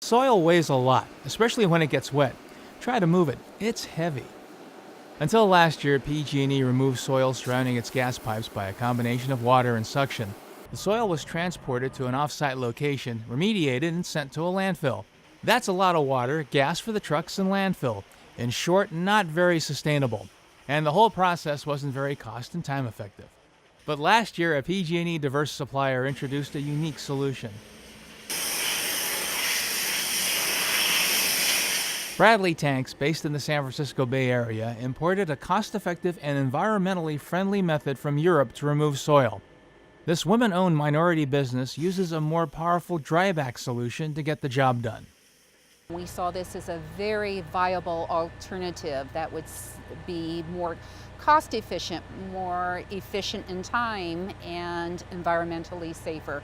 Soil weighs a lot, especially when it gets wet. Try to move it. It's heavy. Until last year, PG&E removed soil surrounding its gas pipes by a combination of water and suction. The soil was transported to an off-site location, remediated, and sent to a landfill. That's a lot of water, gas for the trucks, and landfill. In short, not very sustainable. And the whole process wasn't very cost and time effective. But last year, a PG&E diverse supplier introduced a unique solution. Bradley Tanks, based in the San Francisco Bay Area, imported a cost-effective and environmentally friendly method from Europe to remove soil. This women-owned minority business uses a more powerful dryback solution to get the job done. We saw this as a very viable alternative that would be more cost efficient, more efficient in time, and environmentally safer.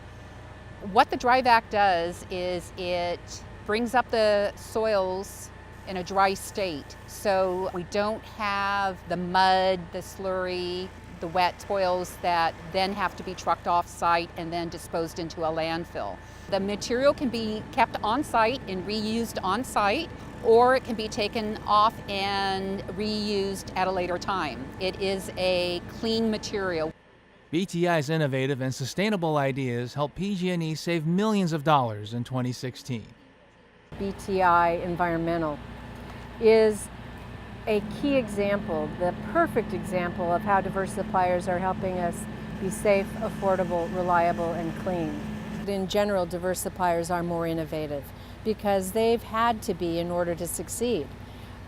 What the dryvac does is it brings up the soils in a dry state, so we don't have the mud, the slurry, the wet soils that then have to be trucked off site and then disposed into a landfill. The material can be kept on site and reused on site, or it can be taken off and reused at a later time. It is a clean material. BTI's innovative and sustainable ideas helped PG&E save millions of dollars in 2016. BTI Environmental is a key example, the perfect example of how diverse suppliers are helping us be safe, affordable, reliable, and clean. In general, diverse suppliers are more innovative because they've had to be in order to succeed.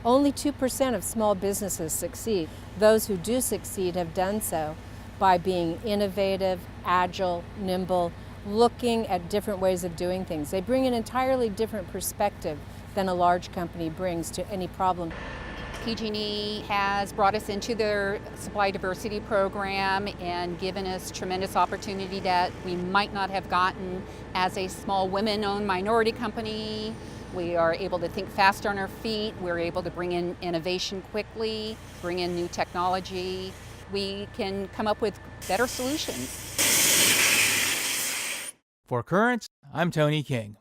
Only 2% of small businesses succeed. Those who do succeed have done so by being innovative, agile, nimble, looking at different ways of doing things. They bring an entirely different perspective than a large company brings to any problem. PG&E has brought us into their supply diversity program and given us tremendous opportunity that we might not have gotten as a small women-owned minority company. We are able to think faster on our feet. We're able to bring in innovation quickly, bring in new technology. We can come up with better solutions. For Currents, I'm Tony King.